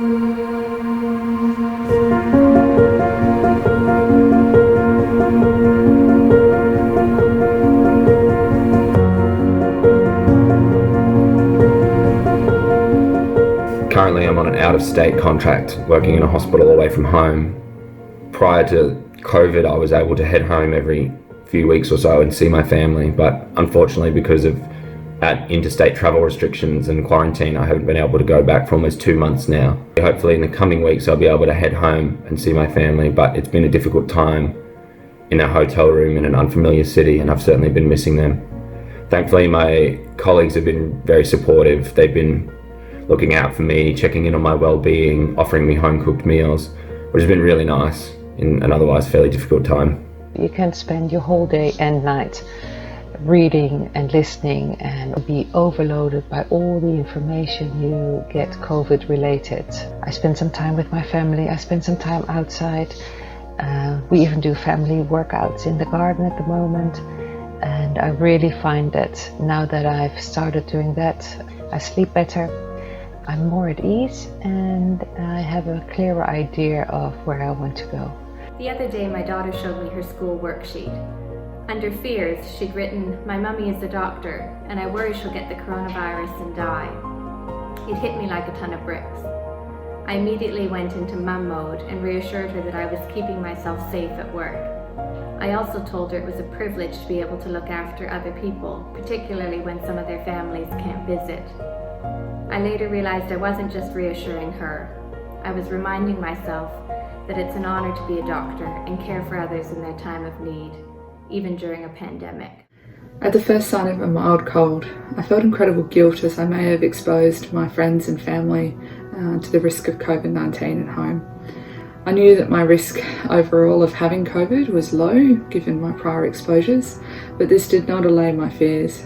Currently I'm on an out-of-state contract working in a hospital away from home. Prior to COVID, I was able to head home every few weeks or so and see my family, but unfortunately because of interstate travel restrictions and quarantine, I haven't been able to go back for almost 2 months now. Hopefully in the coming weeks I'll be able to head home and see my family, but it's been a difficult time in a hotel room in an unfamiliar city, and I've certainly been missing them. Thankfully my colleagues have been very supportive. They've been looking out for me, checking in on my well-being, offering me home-cooked meals, which has been really nice in an otherwise fairly difficult time. You can spend your whole day and night reading and listening and be overloaded by all the information you get COVID related. I spend some time with my family, I spend some time outside. We even do family workouts in the garden at the moment, and I really find that now that I've started doing that, I sleep better, I'm more at ease, and I have a clearer idea of where I want to go. The other day my daughter showed me her school worksheet. Under fears, she'd written, "My mummy is a doctor, and I worry she'll get the coronavirus and die." It hit me like a ton of bricks. I immediately went into mum mode and reassured her that I was keeping myself safe at work. I also told her it was a privilege to be able to look after other people, particularly when some of their families can't visit. I later realized I wasn't just reassuring her. I was reminding myself that it's an honor to be a doctor and care for others in their time of need, even during a pandemic. At the first sign of a mild cold, I felt incredible guilt as I may have exposed my friends and family to the risk of COVID-19 at home. I knew that my risk overall of having COVID was low, given my prior exposures, but this did not allay my fears.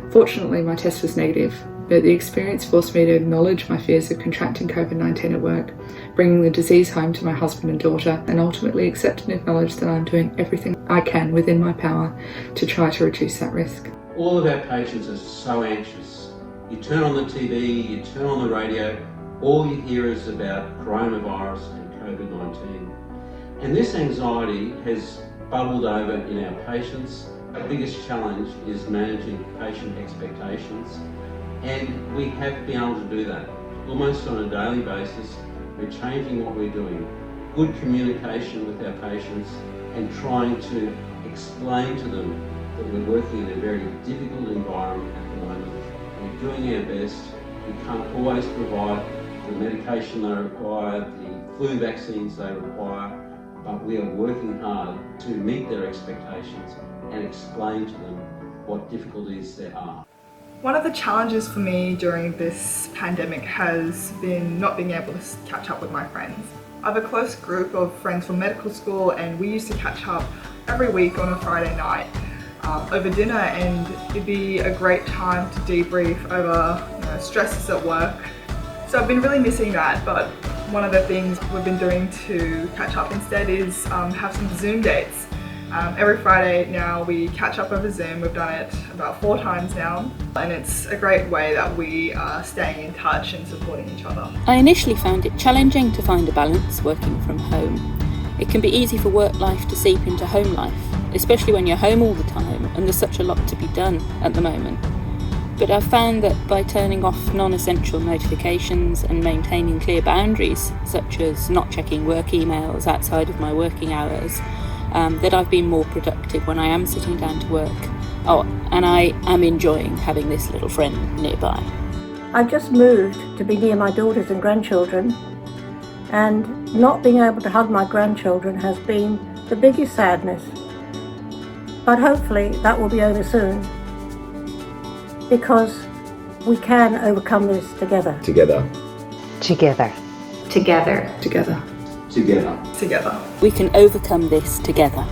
Fortunately, my test was negative, but the experience forced me to acknowledge my fears of contracting COVID-19 at work, bringing the disease home to my husband and daughter, and ultimately accept and acknowledge that I'm doing everything I can within my power to try to reduce that risk. All of our patients are so anxious. You turn on the TV, you turn on the radio, all you hear is about coronavirus and COVID-19. And this anxiety has bubbled over in our patients. Our biggest challenge is managing patient expectations, and we have been able to do that. Almost on a daily basis, we're changing what we're doing. Good communication with our patients and trying to explain to them that we're working in a very difficult environment at the moment. We're doing our best. We can't always provide the medication they require, the flu vaccines they require, but we are working hard to meet their expectations and explain to them what difficulties there are. One of the challenges for me during this pandemic has been not being able to catch up with my friends. I have a close group of friends from medical school, and we used to catch up every week on a Friday night over dinner, and it'd be a great time to debrief over stresses at work. So I've been really missing that, but one of the things we've been doing to catch up instead is have some Zoom dates. Every Friday now we catch up over Zoom. We've done it about 4 times now, and it's a great way that we are staying in touch and supporting each other. I initially found it challenging to find a balance working from home. It can be easy for work life to seep into home life, especially when you're home all the time and there's such a lot to be done at the moment. But I've found that by turning off non-essential notifications and maintaining clear boundaries, such as not checking work emails outside of my working hours, that I've been more productive when I am sitting down to work. Oh, and I am enjoying having this little friend nearby. I've just moved to be near my daughters and grandchildren, and not being able to hug my grandchildren has been the biggest sadness. But hopefully that will be over soon, because we can overcome this together. Together. Together. Together. Together. Together. Together. We can overcome this together.